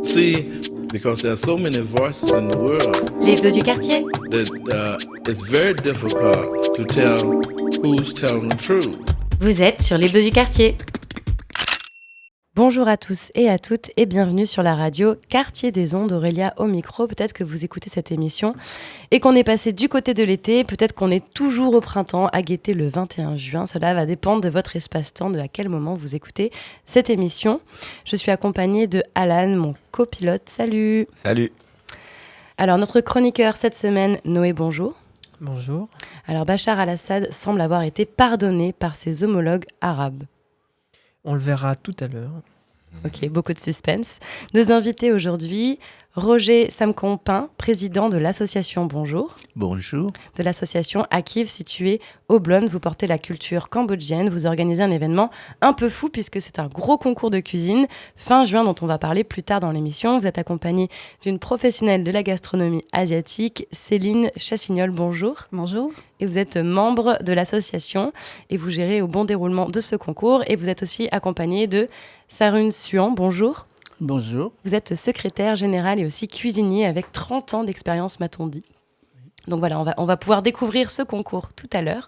See, because there are so many voices in the world L'hebdo du quartier. that it's very difficult to tell who's telling the truth. Vous êtes sur l'hebdo du quartier. Bonjour à tous et à toutes et bienvenue sur la radio Quartier des Ondes, Aurélia au micro. Peut-être que vous écoutez cette émission et qu'on est passé du côté de l'été, peut-être qu'on est toujours au printemps à guetter le 21 juin. Cela va dépendre de votre espace-temps, de à quel moment vous écoutez cette émission. Je suis accompagnée de Alan, mon copilote. Salut. Salut. Alors notre chroniqueur cette semaine, Noé, bonjour. Bonjour. Alors Bachar al-Assad semble avoir été pardonné par ses homologues arabes. On le verra tout à l'heure. Ok, beaucoup de suspense. Nos invités aujourd'hui, Roger Samkompin, président de l'association Bonjour. Bonjour. De l'association Akiv située au Blon. Vous portez la culture cambodgienne. Vous organisez un événement un peu fou puisque c'est un gros concours de cuisine fin juin dont on va parler plus tard dans l'émission. Vous êtes accompagné d'une professionnelle de la gastronomie asiatique, Céline Chassignol. Bonjour. Bonjour. Et vous êtes membre de l'association et vous gérez au bon déroulement de ce concours. Et vous êtes aussi accompagné de Sarun Suan. Bonjour. Bonjour. Vous êtes secrétaire général et aussi cuisinier avec 30 ans d'expérience, m'a-t-on dit. Donc voilà, on va pouvoir découvrir ce concours tout à l'heure.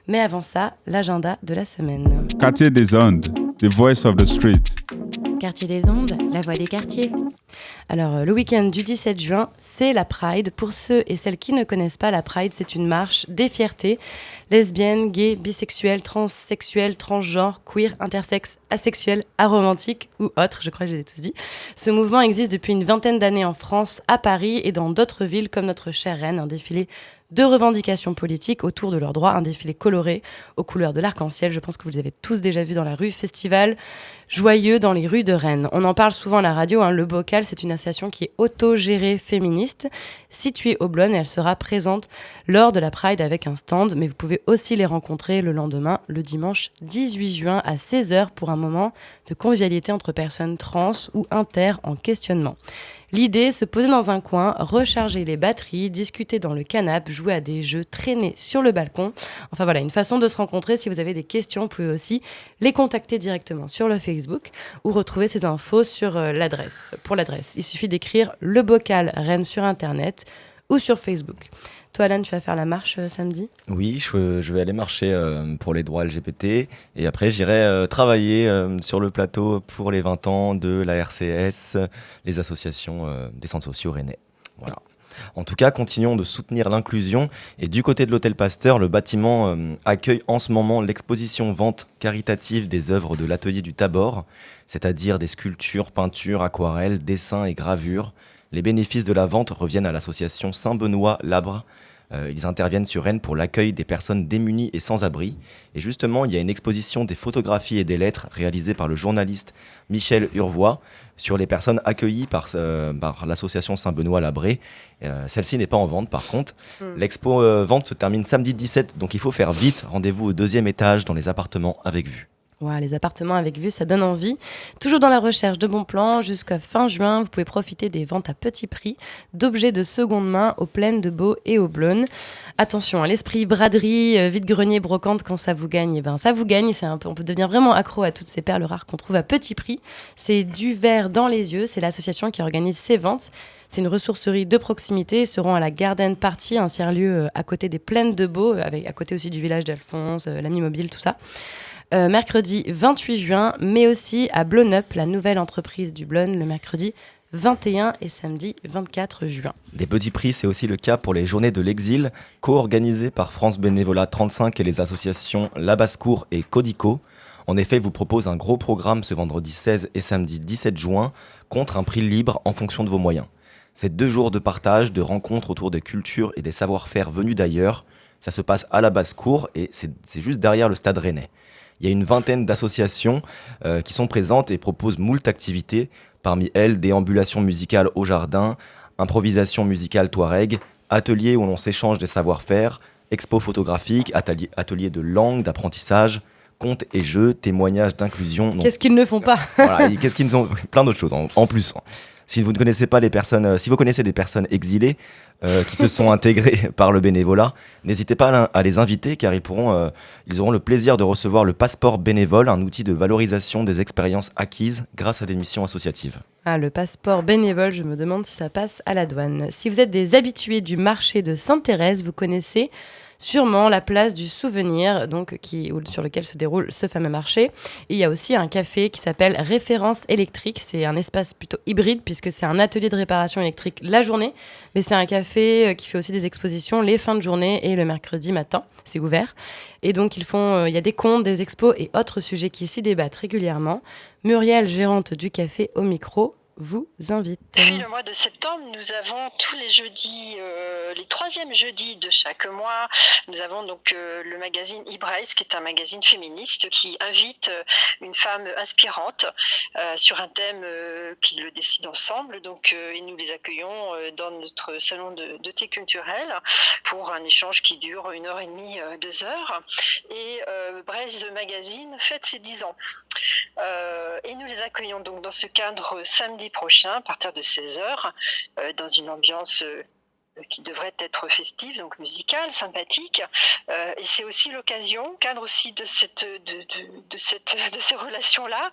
Mais avant ça, l'agenda de la semaine. Quartier des Ondes, the voice of the street. Quartier des Ondes, la voix des quartiers. Alors, le week-end du 17 juin, c'est la Pride. Pour ceux et celles qui ne connaissent pas la Pride, c'est une marche des fiertés. Lesbiennes, gays, bisexuels, transsexuels, transgenres, queer, intersexes, asexuels, aromantiques ou autres, je crois que je les ai tous dit. Ce mouvement existe depuis une vingtaine d'années en France, à Paris et dans d'autres villes comme notre chère Rennes. Un défilé de revendications politiques autour de leurs droits, un défilé coloré aux couleurs de l'arc-en-ciel. Je pense que vous les avez tous déjà vus dans la rue. Festival joyeux dans les rues de Rennes. On en parle souvent à la radio. Le Bocal, c'est une association qui est autogérée féministe, située au Blon, et elle sera présente lors de la Pride avec un stand. Mais vous pouvez aussi les rencontrer le lendemain, le dimanche 18 juin à 16h pour un moment de convivialité entre personnes trans ou inter en questionnement. L'idée, se poser dans un coin, recharger les batteries, discuter dans le canapé, jouer à des jeux, traîner sur le balcon. Enfin voilà, une façon de se rencontrer. Si vous avez des questions, vous pouvez aussi les contacter directement sur le Facebook ou retrouver ces infos sur l'adresse. Pour l'adresse, il suffit d'écrire Le Bocal Rennes sur Internet ou sur Facebook. Toi, Alan, tu vas faire la marche samedi ? Oui, je vais aller marcher pour les droits LGBT et après j'irai travailler sur le plateau pour les 20 ans de la RCS, les associations des centres sociaux rennais. Voilà. En tout cas, continuons de soutenir l'inclusion et du côté de l'Hôtel Pasteur, le bâtiment accueille en ce moment l'exposition vente caritative des œuvres de l'atelier du Tabor, c'est-à-dire des sculptures, peintures, aquarelles, dessins et gravures. Les bénéfices de la vente reviennent à l'association Saint-Benoît-Labre. Ils interviennent sur Rennes pour l'accueil des personnes démunies et sans-abri. Et justement, il y a une exposition des photographies et des lettres réalisées par le journaliste Michel Urvois sur les personnes accueillies par l'association Saint-Benoît-Labré. Celle-ci n'est pas en vente par contre. L'expo vente se termine samedi 17, donc il faut faire vite. Rendez-vous au 2e étage dans les appartements avec vue. Voilà, les appartements avec vue, ça donne envie. Toujours dans la recherche de bons plans, jusqu'à fin juin, vous pouvez profiter des ventes à petit prix d'objets de seconde main aux Plaines de Beau et au Blon. Attention, l'esprit braderie, vide-grenier, brocante, quand ça vous gagne, ça vous gagne. On peut devenir vraiment accro à toutes ces perles rares qu'on trouve à petit prix. C'est du verre dans les yeux, c'est l'association qui organise ces ventes. C'est une ressourcerie de proximité. Ils seront à la Garden Party, un tiers-lieu à côté des Plaines de Beau, à côté aussi du village d'Alphonse, l'Ami Mobile, tout ça. Mercredi 28 juin, mais aussi à Blown Up, la nouvelle entreprise du Blon, le mercredi 21 et samedi 24 juin. Des petits prix, c'est aussi le cas pour les Journées de l'Exil, co-organisées par France Bénévolat 35 et les associations La Basse-Cour et Codico. En effet, ils vous proposent un gros programme ce vendredi 16 et samedi 17 juin, contre un prix libre en fonction de vos moyens. C'est 2 jours de partage, de rencontres autour des cultures et des savoir-faire venus d'ailleurs. Ça se passe à La Basse-Cour et c'est juste derrière le stade rennais. Il y a une vingtaine d'associations qui sont présentes et proposent moult activités. Parmi elles, déambulations musicales au jardin, improvisation musicale touareg, ateliers où l'on s'échange des savoir-faire, expos photographiques, ateliers de langue, d'apprentissage, contes et jeux, témoignages d'inclusion. Qu'est-ce qu'ils ne font pas ? Voilà, qu'est-ce qu'ils font ? Plein d'autres choses en plus. Si vous ne connaissez pas les personnes, si vous connaissez des personnes exilées qui se sont intégrées par le bénévolat, n'hésitez pas à les inviter car ils auront le plaisir de recevoir le passeport bénévole, un outil de valorisation des expériences acquises grâce à des missions associatives. Ah, le passeport bénévole, je me demande si ça passe à la douane. Si vous êtes des habitués du marché de Sainte-Thérèse, vous connaissez sûrement la place du souvenir, donc sur lequel se déroule ce fameux marché. Et il y a aussi un café qui s'appelle Référence électrique. C'est un espace plutôt hybride puisque c'est un atelier de réparation électrique la journée, mais c'est un café qui fait aussi des expositions les fins de journée et le mercredi matin. C'est ouvert. Et donc il y a des contes, des expos et autres sujets qui s'y débattent régulièrement. Muriel, gérante du café au micro, vous invite. Depuis le mois de septembre, nous avons tous les jeudis, les troisièmes jeudis de chaque mois, nous avons donc le magazine Ibraise, qui est un magazine féministe qui invite une femme inspirante sur un thème qu'ils le décident ensemble. Donc, et nous les accueillons dans notre salon de thé culturel pour un échange qui dure 1h30, 2 heures. Et Braise Magazine fête ses 10 ans. Et nous les accueillons donc dans ce cadre samedi prochain à partir de 16h dans une ambiance qui devrait être festive, donc musicale, sympathique. Et c'est aussi l'occasion, cadre aussi de ces relations-là,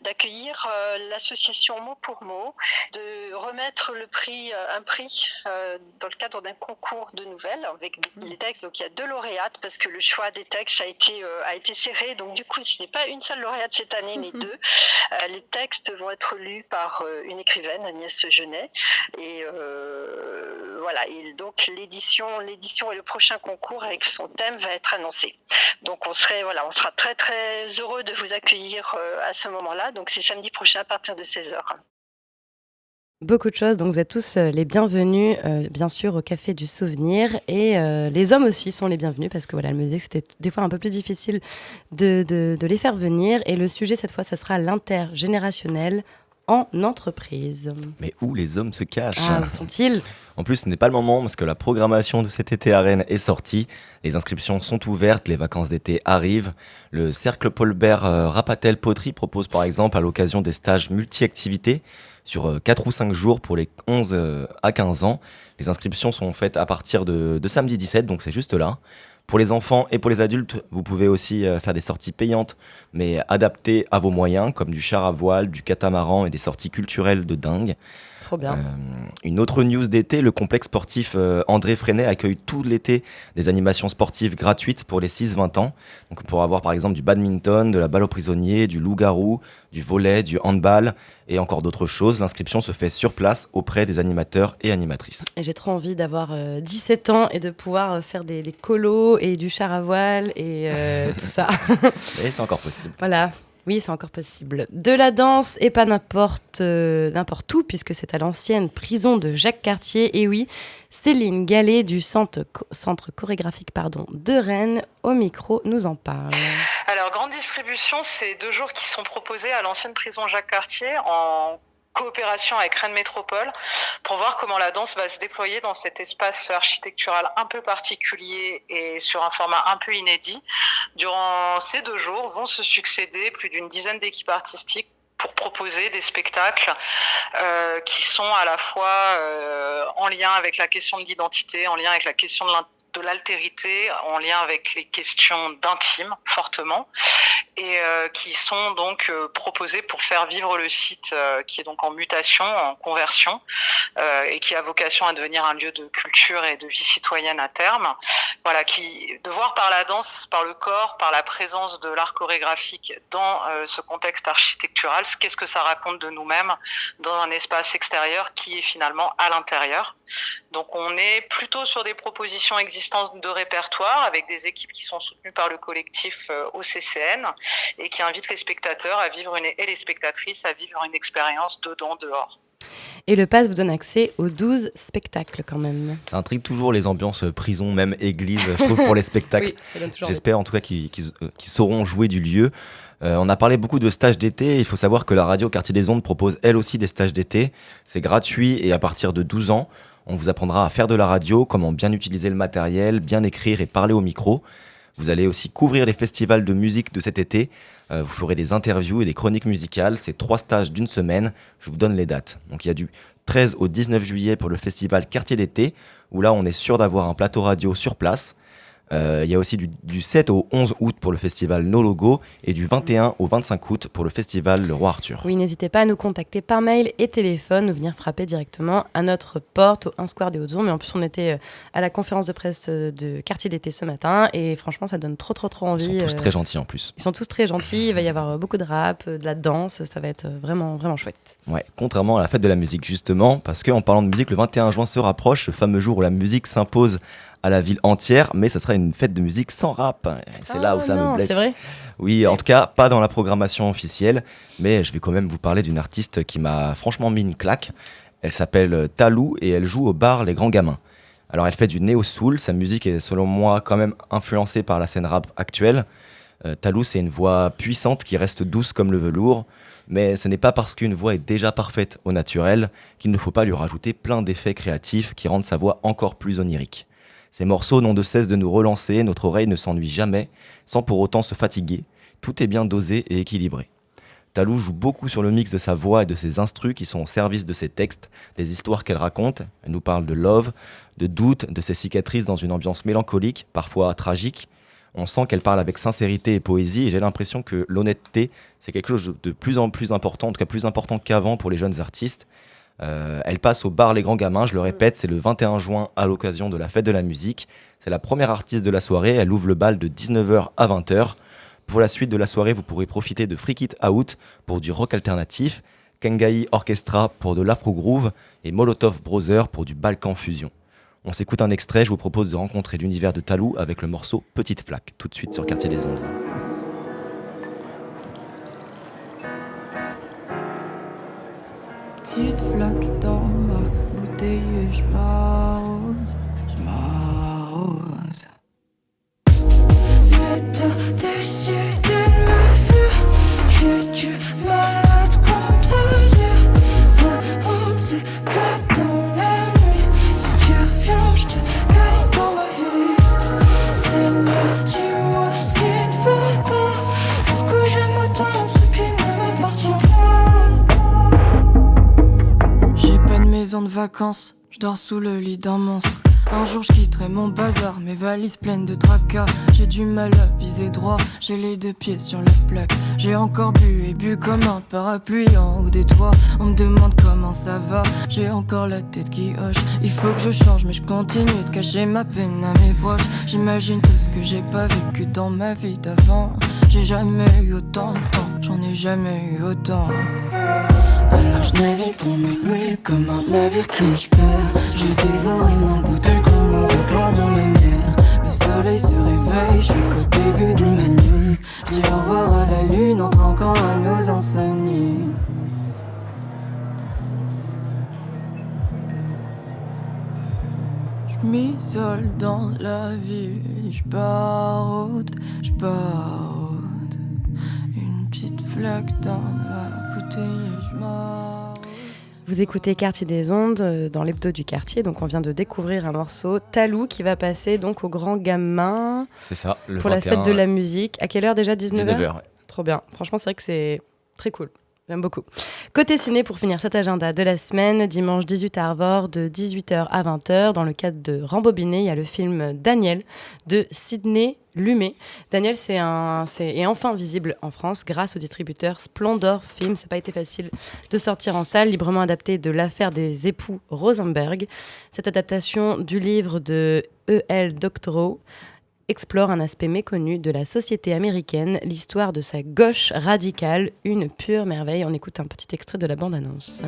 d'accueillir l'association Mot pour Mot, de remettre un prix dans le cadre d'un concours de nouvelles avec les textes. Donc il y a 2 lauréates parce que le choix des textes a été serré. Donc du coup, ce n'est pas une seule lauréate cette année, mais 2. Les textes vont être lus par une écrivaine, Agnès Genet. Et voilà, et donc l'édition et le prochain concours avec son thème va être annoncé. Donc on sera très très heureux de vous accueillir à ce moment-là. Donc c'est samedi prochain à partir de 16h. Beaucoup de choses, donc vous êtes tous les bienvenus, bien sûr, au Café du Souvenir. Et les hommes aussi sont les bienvenus parce que voilà, elle me disait que c'était des fois un peu plus difficile de les faire venir. Et le sujet, cette fois, ça sera l'intergénérationnel en entreprise. Mais où les hommes se cachent? Où sont-ils? En plus, ce n'est pas le moment parce que la programmation de cet été à Rennes est sortie. Les inscriptions sont ouvertes, les vacances d'été arrivent. Le Cercle Paul Bert Rapatel Poterie propose par exemple à l'occasion des stages multi-activités sur 4 ou 5 jours pour les 11 à 15 ans. Les inscriptions sont faites à partir de samedi 17, donc c'est juste là. Pour les enfants et pour les adultes, vous pouvez aussi faire des sorties payantes, mais adaptées à vos moyens, comme du char à voile, du catamaran et des sorties culturelles de dingue. Trop bien. Une autre news d'été, le complexe sportif André Freinet accueille tout l'été des animations sportives gratuites pour les 6-20 ans. Donc pour avoir par exemple du badminton, de la balle aux prisonniers, du loup-garou, du volley, du handball et encore d'autres choses. L'inscription se fait sur place auprès des animateurs et animatrices. Et j'ai trop envie d'avoir 17 ans et de pouvoir faire des colos et du char à voile et tout ça. Et c'est encore possible. Voilà. Oui, c'est encore possible. De la danse et pas n'importe où, puisque c'est à l'ancienne prison de Jacques Cartier. Et oui, Céline Gallet du centre chorégraphique de Rennes, au micro, nous en parle. Alors, grande distribution, c'est 2 jours qui sont proposés à l'ancienne prison Jacques Cartier en coopération avec Rennes Métropole pour voir comment la danse va se déployer dans cet espace architectural un peu particulier et sur un format un peu inédit. Durant ces 2 jours vont se succéder plus d'une dizaine d'équipes artistiques pour proposer des spectacles qui sont à la fois en lien avec la question de l'identité, en lien avec la question de l'altérité, en lien avec les questions d'intime, fortement, et qui sont donc proposés pour faire vivre le site qui est donc en mutation, en conversion, et qui a vocation à devenir un lieu de culture et de vie citoyenne à terme. Voilà, de voir par la danse, par le corps, par la présence de l'art chorégraphique dans ce contexte architectural, qu'est-ce que ça raconte de nous-mêmes dans un espace extérieur qui est finalement à l'intérieur. Donc on est plutôt sur des propositions existantes de répertoire avec des équipes qui sont soutenues par le collectif OCCN et qui invitent les spectateurs et les spectatrices à vivre une expérience dedans, dehors. Et le pass vous donne accès aux 12 spectacles quand même. Ça intrigue toujours les ambiances prison, même église, je trouve, pour les spectacles. Oui, ça donne toujours J'espère en tout cas qu'ils sauront jouer du lieu. On a parlé beaucoup de stages d'été. Il faut savoir que la radio Quartier des Ondes propose elle aussi des stages d'été. C'est gratuit et à partir de 12 ans, on vous apprendra à faire de la radio, comment bien utiliser le matériel, bien écrire et parler au micro. Vous allez aussi couvrir les festivals de musique de cet été. Vous ferez des interviews et des chroniques musicales. C'est 3 stages d'1 semaine. Je vous donne les dates. Donc il y a du 13 au 19 juillet pour le festival Quartier d'été, où là on est sûr d'avoir un plateau radio sur place. Il y a aussi du 7 au 11 août pour le festival No Logo et du 21 au 25 août pour le festival Le Roi Arthur. Oui, n'hésitez pas à nous contacter par mail et téléphone ou venir frapper directement à notre porte au 1 Square des Hautes-Ondes. Mais en plus, on était à la conférence de presse de Quartier d'été ce matin et franchement, ça donne trop envie. Ils sont tous très gentils en plus. Ils sont tous très gentils, il va y avoir beaucoup de rap, de la danse, ça va être vraiment chouette. Ouais, contrairement à la fête de la musique justement, parce qu'en parlant de musique, le 21 juin se rapproche, le fameux jour où la musique s'impose à la ville entière, mais ça sera une fête de musique sans rap. C'est là où ça me blesse. C'est vrai ? Oui, en tout cas, pas dans la programmation officielle, mais je vais quand même vous parler d'une artiste qui m'a franchement mis une claque. Elle s'appelle Talou et elle joue au bar Les Grands Gamins. Alors elle fait du néo-soul, sa musique est selon moi quand même influencée par la scène rap actuelle. Talou, c'est une voix puissante qui reste douce comme le velours, mais ce n'est pas parce qu'une voix est déjà parfaite au naturel qu'il ne faut pas lui rajouter plein d'effets créatifs qui rendent sa voix encore plus onirique. Ces morceaux n'ont de cesse de nous relancer, notre oreille ne s'ennuie jamais, sans pour autant se fatiguer. Tout est bien dosé et équilibré. Talou joue beaucoup sur le mix de sa voix et de ses instrus qui sont au service de ses textes, des histoires qu'elle raconte. Elle nous parle de love, de doute, de ses cicatrices dans une ambiance mélancolique, parfois tragique. On sent qu'elle parle avec sincérité et poésie et j'ai l'impression que l'honnêteté, c'est quelque chose de plus en plus important, en tout cas plus important qu'avant pour les jeunes artistes. Elle passe au bar Les Grands Gamins, je le répète, c'est le 21 juin à l'occasion de la fête de la musique. C'est la première artiste de la soirée, elle ouvre le bal de 19h à 20h. Pour la suite de la soirée, vous pourrez profiter de Freak It Out pour du rock alternatif, Kengai Orchestra pour de l'afro groove et Molotov Brothers pour du Balkan Fusion. On s'écoute un extrait, je vous propose de rencontrer l'univers de Talou avec le morceau Petite Flaque, tout de suite sur Quartier des Ondes. Petite flaque dans ma bouteille et je m'arrose. Mais t'as décidé de me fuir, j'ai du mal à te contredire. On se gâte dans la nuit, si tu reviens je te garde dans ma vie. Seigneur, dis-moi ce qu'il ne va pas, pourquoi j'aime autant ce qui ne m'appartient pas. J'ai pas de maison de vacances, je dors sous le lit d'un monstre. Un jour je quitterai mon bazar, mes valises pleines de tracas. J'ai du mal à viser droit, j'ai les 2 pieds sur la plaque. J'ai encore bu et bu comme un parapluie en haut des toits. On me demande comment ça va, j'ai encore la tête qui hoche. Il faut que je change mais je continue de cacher ma peine à mes proches. J'imagine tout ce que j'ai pas vécu dans ma vie d'avant. J'ai jamais eu autant de temps, j'en ai jamais eu autant. Alors je navigue dans mes nuits comme un navire qui se perd. J'ai dévoré ma bouteille comme un requin dans la mer. Le soleil se réveille, je suis qu'au début de ma nuit. Je dis au revoir à la lune en trinquant à nos insomnies. Je m'isole dans la ville et je barode. Une petite flaque dans ma bouteille et je m'arrose. Vous écoutez Quartier des Ondes dans l'hebdo du quartier, donc on vient de découvrir un morceau Talou qui va passer donc au Grand Gamin. C'est ça, le pour 21, la fête de la musique. À quelle heure déjà? 19h 19h, ouais. Trop bien. Franchement, c'est vrai que c'est très cool. J'aime beaucoup. Côté ciné, pour finir cet agenda de la semaine, dimanche 18 à Arvor, de 18h à 20h, dans le cadre de Rembobiné, il y a le film Daniel de Sidney Lumet. Daniel, est enfin visible en France grâce au distributeur Splendor Film. Ça n'a pas été facile de sortir en salle, librement adapté de l'affaire des époux Rosenberg. Cette adaptation du livre de E.L. Doctorow explore un aspect méconnu de la société américaine, l'histoire de sa gauche radicale, une pure merveille. On écoute un petit extrait de la bande-annonce.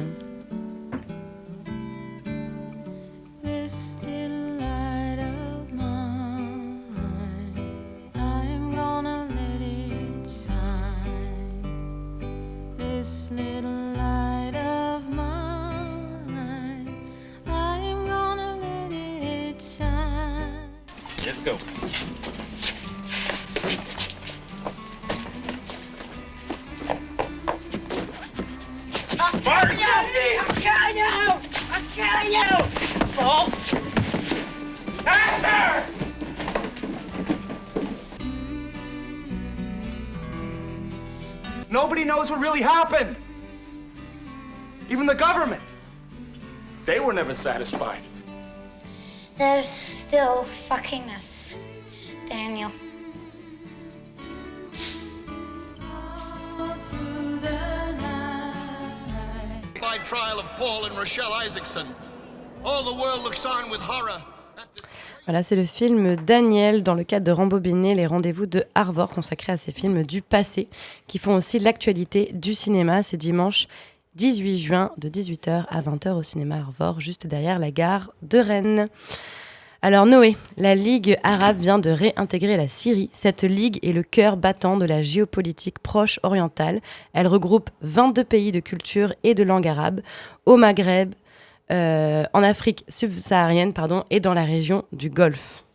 Let's go. I'm killing you! I'm killing you! I'm killing you! Oh! Answer! Nobody knows what really happened. Even the government. They were never satisfied. They're still fucking us, Daniel. By trial of Paul and Rochelle Isaacson. All the world looks on with horror. Voilà, c'est le film Daniel dans le cadre de Rembobiner les rendez-vous de Arvor consacré à ces films du passé qui font aussi l'actualité du cinéma. C'est dimanche 18 juin de 18h à 20h au cinéma Arvor, juste derrière la gare de Rennes. Alors Noé, la Ligue arabe vient de réintégrer la Syrie. Cette ligue est le cœur battant de la géopolitique proche orientale. Elle regroupe 22 pays de culture et de langue arabe au Maghreb, en Afrique subsaharienne et dans la région du Golfe.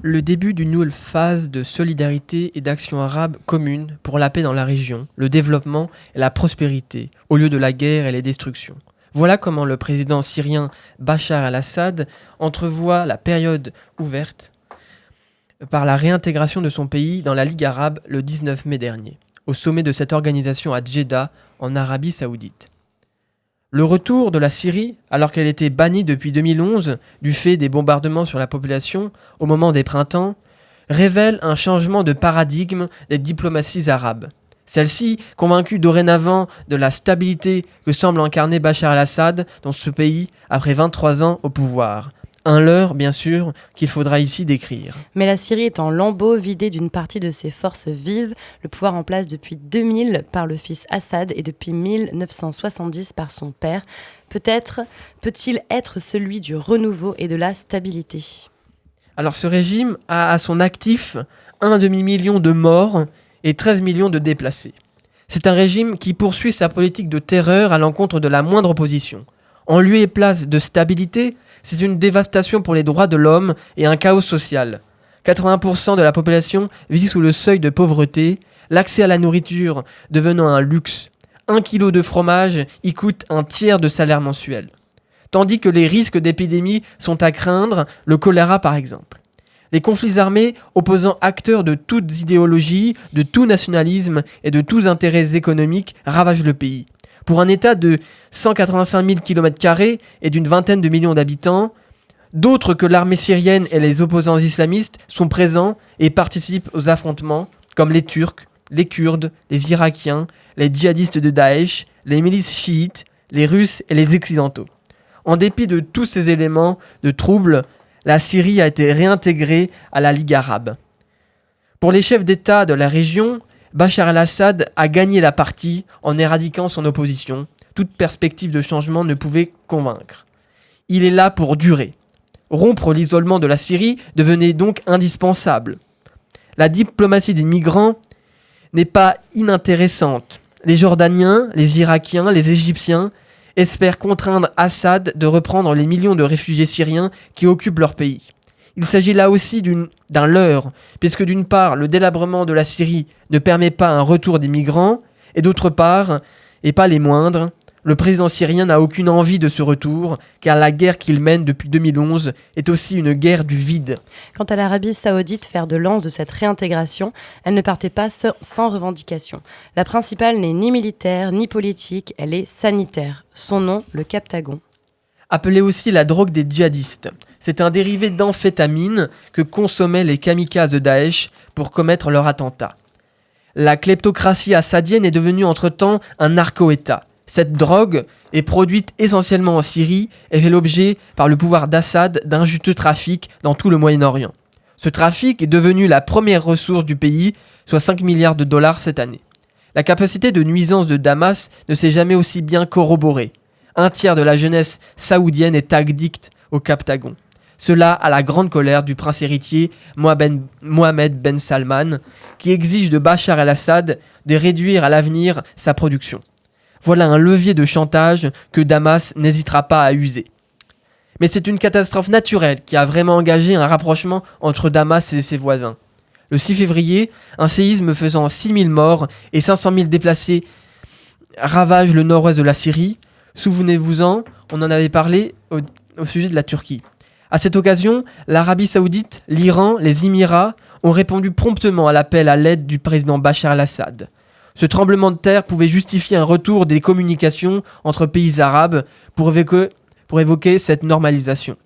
Le début d'une nouvelle phase de solidarité et d'action arabe commune pour la paix dans la région, le développement et la prospérité, au lieu de la guerre et les destructions. Voilà comment le président syrien Bachar al-Assad entrevoit la période ouverte par la réintégration de son pays dans la Ligue arabe le 19 mai dernier, au sommet de cette organisation à Djeddah, en Arabie saoudite. Le retour de la Syrie, alors qu'elle était bannie depuis 2011 du fait des bombardements sur la population au moment des printemps, révèle un changement de paradigme des diplomaties arabes. Celle-ci, convaincue dorénavant de la stabilité que semble incarner Bachar al-Assad dans ce pays après 23 ans au pouvoir. Un leurre, bien sûr, qu'il faudra ici décrire. Mais la Syrie est en lambeaux, vidée d'une partie de ses forces vives, le pouvoir en place depuis 2000 par le fils Assad et depuis 1970 par son père. Peut-il être celui du renouveau et de la stabilité ? Alors ce régime a à son actif 1 demi-million de morts et 13 millions de déplacés. C'est un régime qui poursuit sa politique de terreur à l'encontre de la moindre opposition. En lieu et place de stabilité, c'est une dévastation pour les droits de l'homme et un chaos social. 80% de la population vit sous le seuil de pauvreté, l'accès à la nourriture devenant un luxe. 1 kilo de fromage y coûte un tiers de salaire mensuel. Tandis que les risques d'épidémie sont à craindre, le choléra par exemple. Les conflits armés opposant acteurs de toutes idéologies, de tout nationalisme et de tous intérêts économiques ravagent le pays. Pour un État de 185 000 km² et d'une vingtaine de millions d'habitants, d'autres que l'armée syrienne et les opposants islamistes sont présents et participent aux affrontements, comme les Turcs, les Kurdes, les Irakiens, les djihadistes de Daesh, les milices chiites, les Russes et les Occidentaux. En dépit de tous ces éléments de trouble, la Syrie a été réintégrée à la Ligue arabe. Pour les chefs d'État de la région, Bachar al-Assad a gagné la partie en éradiquant son opposition. Toute perspective de changement ne pouvait convaincre. Il est là pour durer. Rompre l'isolement de la Syrie devenait donc indispensable. La diplomatie des migrants n'est pas inintéressante. Les Jordaniens, les Irakiens, les Égyptiens espèrent contraindre Assad de reprendre les millions de réfugiés syriens qui occupent leur pays. Il s'agit là aussi d'un leurre, puisque d'une part, le délabrement de la Syrie ne permet pas un retour des migrants, et d'autre part, et pas les moindres, le président syrien n'a aucune envie de ce retour, car la guerre qu'il mène depuis 2011 est aussi une guerre du vide. Quant à l'Arabie saoudite, fer de lance de cette réintégration, elle ne partait pas sans revendication. La principale n'est ni militaire ni politique, elle est sanitaire. Son nom, le Captagon. Appelée aussi la drogue des djihadistes. C'est un dérivé d'amphétamine que consommaient les kamikazes de Daesh pour commettre leur attentat. La kleptocratie assadienne est devenue entre-temps un narco-État. Cette drogue est produite essentiellement en Syrie et fait l'objet, par le pouvoir d'Assad, d'un juteux trafic dans tout le Moyen-Orient. Ce trafic est devenu la première ressource du pays, soit 5 milliards de dollars cette année. La capacité de nuisance de Damas ne s'est jamais aussi bien corroborée. 1/3 de la jeunesse saoudienne est addict au Captagon. Cela à la grande colère du prince héritier Mohammed Ben Salman, qui exige de Bachar el-Assad de réduire à l'avenir sa production. Voilà un levier de chantage que Damas n'hésitera pas à user. Mais c'est une catastrophe naturelle qui a vraiment engagé un rapprochement entre Damas et ses voisins. Le 6 février, un séisme faisant 6 000 morts et 500 000 déplacés ravage le nord-ouest de la Syrie. Souvenez-vous-en, on en avait parlé au sujet de la Turquie. À cette occasion, l'Arabie saoudite, l'Iran, les Émirats ont répondu promptement à l'appel à l'aide du président Bachar el-Assad. Ce tremblement de terre pouvait justifier un retour des communications entre pays arabes pour évoquer cette normalisation.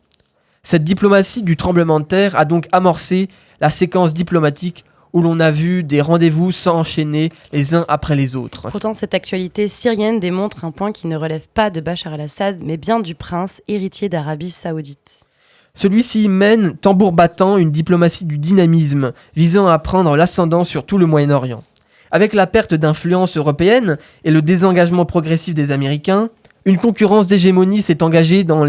Cette diplomatie du tremblement de terre a donc amorcé la séquence diplomatique où l'on a vu des rendez-vous s'enchaîner les uns après les autres. Pourtant, cette actualité syrienne démontre un point qui ne relève pas de Bachar el-Assad, mais bien du prince héritier d'Arabie Saoudite. Celui-ci mène, tambour battant, une diplomatie du dynamisme, visant à prendre l'ascendant sur tout le Moyen-Orient. Avec la perte d'influence européenne et le désengagement progressif des Américains, une concurrence d'hégémonie s'est engagée entre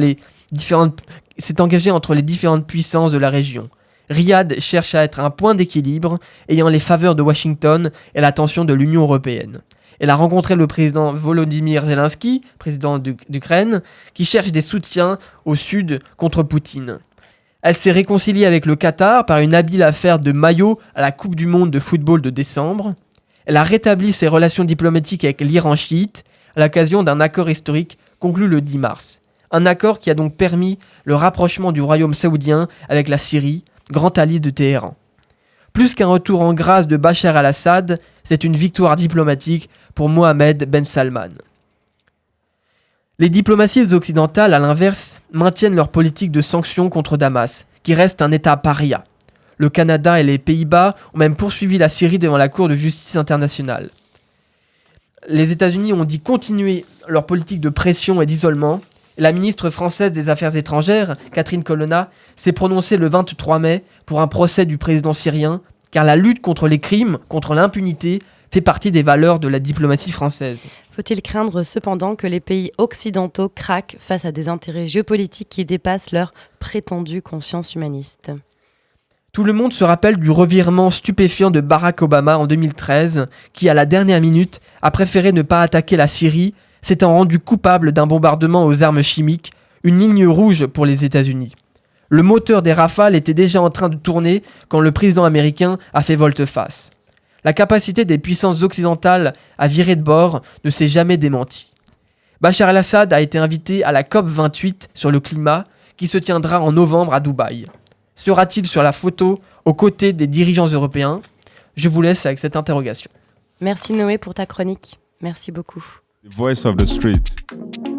les différentes puissances de la région. Riyad cherche à être un point d'équilibre, ayant les faveurs de Washington et l'attention de l'Union européenne. Elle a rencontré le président Volodymyr Zelensky, président d'Ukraine, qui cherche des soutiens au sud contre Poutine. Elle s'est réconciliée avec le Qatar par une habile affaire de maillot à la Coupe du monde de football de décembre. Elle a rétabli ses relations diplomatiques avec l'Iran chiite à l'occasion d'un accord historique conclu le 10 mars. Un accord qui a donc permis le rapprochement du royaume saoudien avec la Syrie, grand allié de Téhéran. Plus qu'un retour en grâce de Bachar al-Assad, c'est une victoire diplomatique pour Mohammed Ben Salman. Les diplomaties occidentales, à l'inverse, maintiennent leur politique de sanctions contre Damas, qui reste un État paria. Le Canada et les Pays-Bas ont même poursuivi la Syrie devant la Cour de justice internationale. Les États-Unis ont dit continuer leur politique de pression et d'isolement. La ministre française des Affaires étrangères, Catherine Colonna, s'est prononcée le 23 mai pour un procès du président syrien, car la lutte contre les crimes, contre l'impunité, fait partie des valeurs de la diplomatie française. Faut-il craindre cependant que les pays occidentaux craquent face à des intérêts géopolitiques qui dépassent leur prétendue conscience humaniste ? Tout le monde se rappelle du revirement stupéfiant de Barack Obama en 2013, qui, à la dernière minute, a préféré ne pas attaquer la Syrie, s'étant rendu coupable d'un bombardement aux armes chimiques, une ligne rouge pour les États-Unis. Le moteur des Rafales était déjà en train de tourner quand le président américain a fait volte-face. La capacité des puissances occidentales à virer de bord ne s'est jamais démentie. Bachar el-Assad a été invité à la COP28 sur le climat, qui se tiendra en novembre à Dubaï. Sera-t-il sur la photo aux côtés des dirigeants européens ? Je vous laisse avec cette interrogation. Merci Noé pour ta chronique. Merci beaucoup. The voice of the street.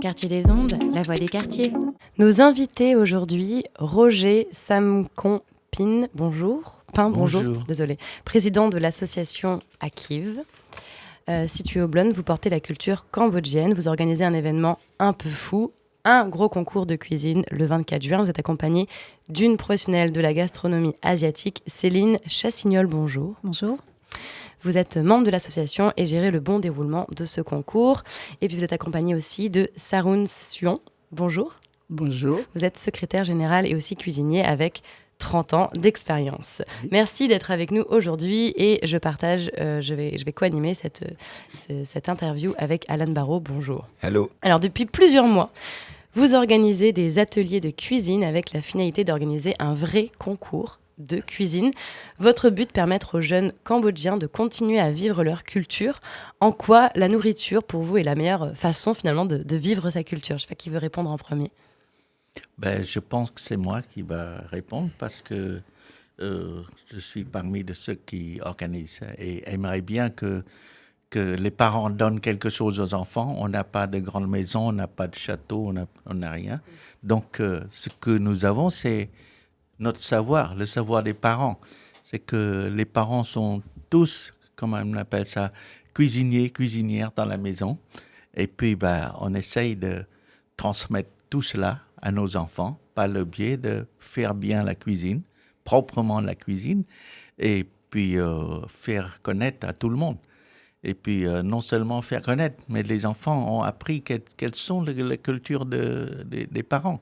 Quartier des ondes, la voix des quartiers. Nos invités aujourd'hui, Roger Samkompin, bonjour. Bonjour. Désolé. Président de l'association Akiv. Situé au Blon, vous portez la culture cambodgienne. Vous organisez un événement un peu fou, un gros concours de cuisine le 24 juin. Vous êtes accompagné d'une professionnelle de la gastronomie asiatique, Céline Chassignol. Bonjour. Bonjour. Vous êtes membre de l'association et gérez le bon déroulement de ce concours. Et puis vous êtes accompagné aussi de Sarun Sion. Bonjour. Bonjour. Vous êtes secrétaire général et aussi cuisinier avec 30 ans d'expérience. Oui. Merci d'être avec nous aujourd'hui et je vais co-animer cette interview avec Alan Barraud. Bonjour. Hello. Alors depuis plusieurs mois, vous organisez des ateliers de cuisine avec la finalité d'organiser un vrai concours de cuisine. Votre but, permettre aux jeunes Cambodgiens de continuer à vivre leur culture. En quoi la nourriture, pour vous, est la meilleure façon finalement de vivre sa culture ? Je ne sais pas qui veut répondre en premier. Je pense que c'est moi qui va répondre parce que je suis parmi de ceux qui organisent et aimeraient bien que les parents donnent quelque chose aux enfants. On n'a pas de grande maison, on n'a pas de château, on n'a rien. Donc, ce que nous avons, c'est notre savoir, le savoir des parents. C'est que les parents sont tous, comment on appelle ça, cuisiniers, cuisinières dans la maison. Et puis, on essaye de transmettre tout cela à nos enfants par le biais de faire bien la cuisine, proprement la cuisine, et puis faire connaître à tout le monde. Et puis non seulement faire connaître, mais les enfants ont appris quelles sont les cultures des parents.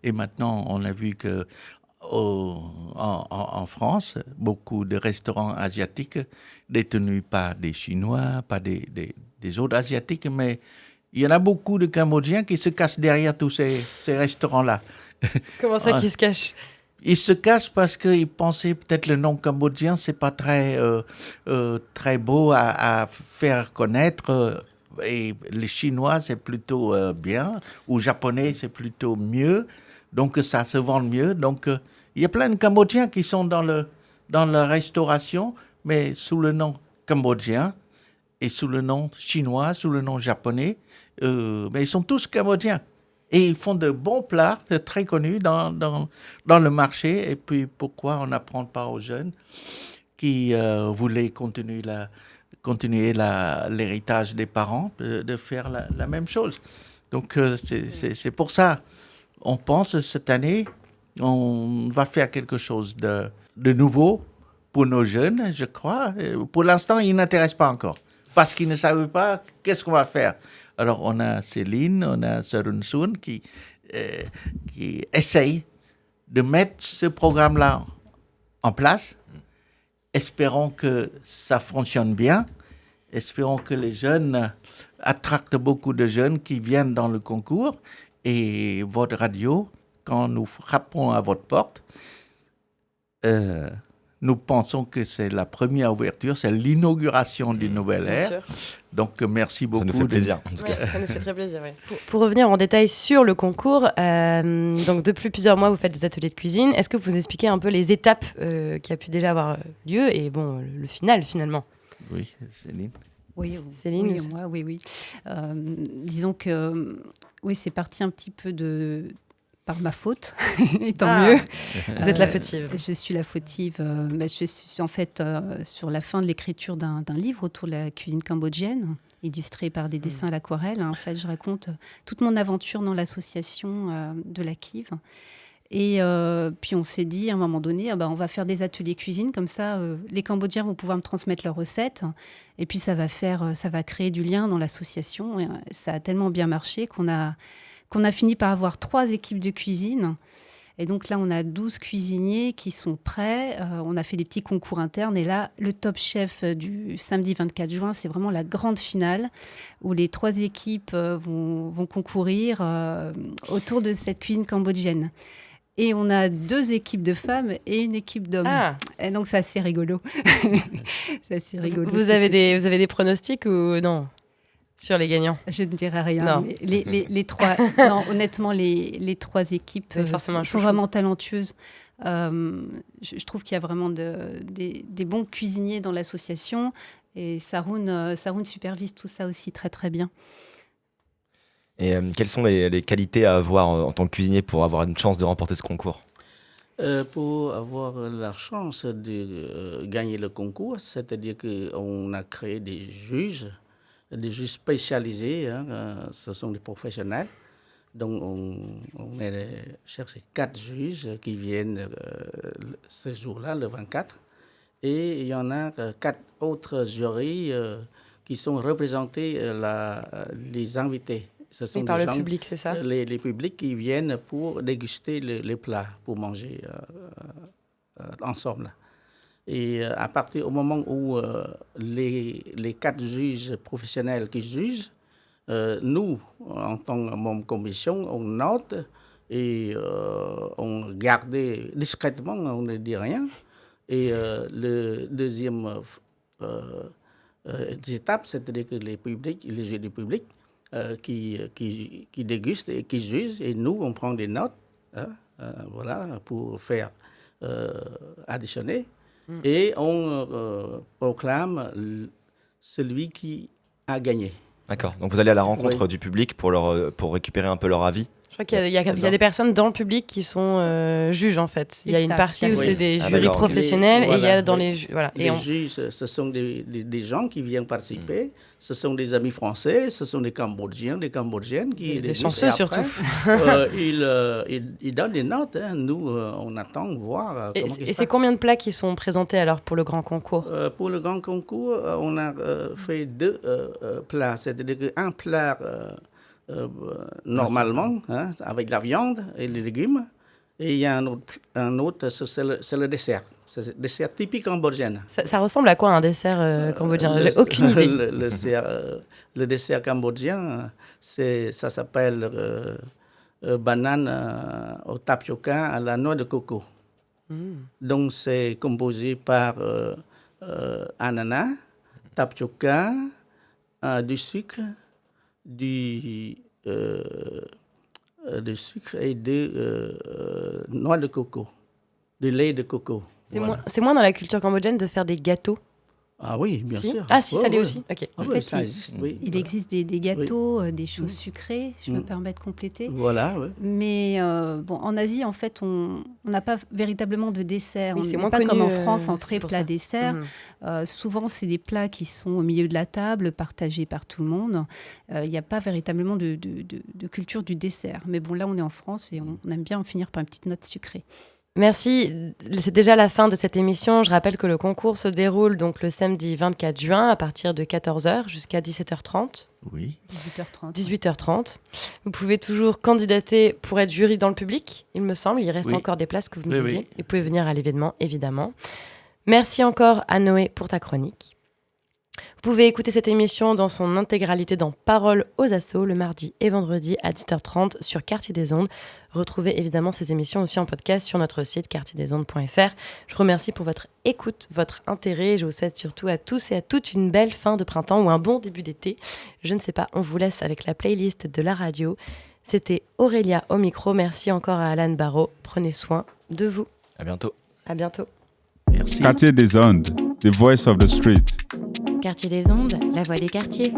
Et maintenant, on a vu que en France, beaucoup de restaurants asiatiques détenus par des Chinois, par des autres Asiatiques, mais il y en a beaucoup de Cambodgiens qui se cachent derrière tous ces restaurants-là. Comment ça, qui se cachent ? Ils se cachent parce qu'ils pensaient peut-être le nom cambodgien, c'est pas très beau à faire connaître. Et les Chinois, c'est plutôt bien. Ou Japonais, c'est plutôt mieux. Donc, ça se vend mieux. Donc, il y a plein de Cambodgiens qui sont dans la restauration, mais sous le nom cambodgien. et sous le nom chinois, sous le nom japonais, mais ils sont tous cambodgiens. Et ils font de bons plats, très connus dans le marché. Et puis, pourquoi on n'apprend pas aux jeunes qui voulaient continuer l'héritage des parents de faire la même chose. Donc, c'est pour ça. On pense cette année, on va faire quelque chose de nouveau pour nos jeunes, je crois. Pour l'instant, ils n'intéressent pas encore parce qu'ils ne savent pas qu'est-ce qu'on va faire. Alors, on a Céline, on a Sarun Soon qui essayent de mettre ce programme-là en place. Espérons que ça fonctionne bien. Espérons que les jeunes attractent beaucoup de jeunes qui viennent dans le concours. Et votre radio, quand nous frappons à votre porte, nous pensons que c'est la première ouverture, c'est l'inauguration d'une nouvelle ère. Donc, merci beaucoup. Ça nous fait plaisir, en tout cas. Ça nous fait très plaisir, oui. Pour revenir en détail sur le concours, donc depuis plusieurs mois, vous faites des ateliers de cuisine. Est-ce que vous expliquez un peu les étapes qui a pu déjà avoir lieu et bon, le final, finalement? Oui, Céline. Oui, Céline, oui, moi, oui. Disons que oui, c'est parti un petit peu par ma faute, et tant mieux. Vous êtes la fautive. Je suis la fautive. Je suis en fait sur la fin de l'écriture d'un livre autour de la cuisine cambodgienne, illustré par des dessins à l'aquarelle. En fait, je raconte toute mon aventure dans l'association de la Kiv. Et puis on s'est dit à un moment donné, on va faire des ateliers cuisine, comme ça les Cambodgiens vont pouvoir me transmettre leurs recettes, et puis ça va créer du lien dans l'association. Et ça a tellement bien marché qu'on a fini par avoir 3 équipes de cuisine. Et donc là, on a 12 cuisiniers qui sont prêts. On a fait des petits concours internes. Et là, le Top Chef du samedi 24 juin, c'est vraiment la grande finale où les 3 équipes vont concourir autour de cette cuisine cambodgienne. Et on a 2 équipes de femmes et une équipe d'hommes. Ah. Et donc, c'est assez rigolo. C'est assez rigolo. Vous avez des pronostics ou non sur les gagnants? Je ne dirai rien. Non. Mais les 3, non, honnêtement, les 3 équipes sont vraiment talentueuses. Je trouve qu'il y a vraiment des bons cuisiniers dans l'association. Et Sarun supervise tout ça aussi très, très bien. Et quelles sont les qualités à avoir en tant que cuisinier pour avoir une chance de remporter ce concours? Pour avoir la chance de gagner le concours, c'est-à-dire qu'on a créé des juges spécialisés, ce sont des professionnels. Donc on a cherché 4 juges qui viennent ce jour-là, le 24. Et il y en a 4 autres jurys qui sont représentés les invités. Ce sont par des le gens, public, c'est ça? Les publics qui viennent pour déguster les plats, pour manger ensemble. Et à partir du moment où les 4 juges professionnels qui jugent, nous, en tant que membre de commission, on note et on garde discrètement, on ne dit rien. Et le deuxième étape, c'est-à-dire que les juges du public, qui dégustent et qui jugent, et nous, on prend des notes, voilà, pour faire additionner, et on proclame celui qui a gagné. D'accord, donc vous allez à la rencontre du public pour récupérer un peu leur avis? Je crois qu'il y a des personnes dans le public qui sont juges, en fait. Il y a une partie où c'est des jurys professionnels et il y a dans les... Voilà. Les juges, ce sont des gens qui viennent participer. Ce sont des amis français, ce sont des Cambodgiens, des Cambodgiennes. Des chanceux, surtout. Ils donnent des notes. Nous, on attend voir comment et c'est combien de plats qui sont présentés alors pour le grand concours? Pour le grand concours, on a fait 2 plats. C'est-à-dire qu'un plat... normalement, avec la viande et les légumes. Et il y a un autre c'est le dessert. C'est le dessert typique cambodgien. Ça ressemble à quoi un dessert cambodgien? J'ai aucune idée. Le dessert cambodgien, ça s'appelle banane au tapioca à la noix de coco. Donc c'est composé par ananas, tapioca, du sucre, du sucre et de noix de coco, de lait de coco. C'est moins dans la culture cambodgienne de faire des gâteaux? Ah oui, bien Si sûr. Ah si, Ouais, salé ouais. aussi. Ok. Ah En ouais, fait, ça existe, oui. il existe des gâteaux, des choses sucrées, je me permets de compléter. Voilà, oui. Mais bon, en Asie, en fait, on n'a pas véritablement de dessert. Oui, On c'est n'est moins pas connu, comme en France, c'est entrée, pour plat, ça. dessert. Souvent, c'est des plats qui sont au milieu de la table, partagés par tout le monde. Il n'y a pas véritablement de culture du dessert. Mais bon, là, on est en France et on aime bien en finir par une petite note sucrée. Merci. C'est déjà la fin de cette émission. Je rappelle que le concours se déroule donc le samedi 24 juin à partir de 14h jusqu'à 17h30. Oui. 18h30. 18h30. Vous pouvez toujours candidater pour être jury dans le public, il me semble. Il reste Oui. encore des places que vous me Oui, disiez. oui. Vous pouvez venir à l'événement, évidemment. Merci encore à Noé pour ta chronique. Vous pouvez écouter cette émission dans son intégralité dans Paroles aux Assos le mardi et vendredi à 10h30 sur Quartier des Ondes. Retrouvez évidemment ces émissions aussi en podcast sur notre site quartierdesondes.fr. Je vous remercie pour votre écoute, votre intérêt. Je vous souhaite surtout à tous et à toutes une belle fin de printemps ou un bon début d'été. Je ne sais pas, on vous laisse avec la playlist de la radio. C'était Aurélia au micro. Merci encore à Alan Barraud. Prenez soin de vous. À bientôt. À bientôt. Merci. Quartier des Ondes, the voice of the street. Quartier des Ondes, la voix des quartiers.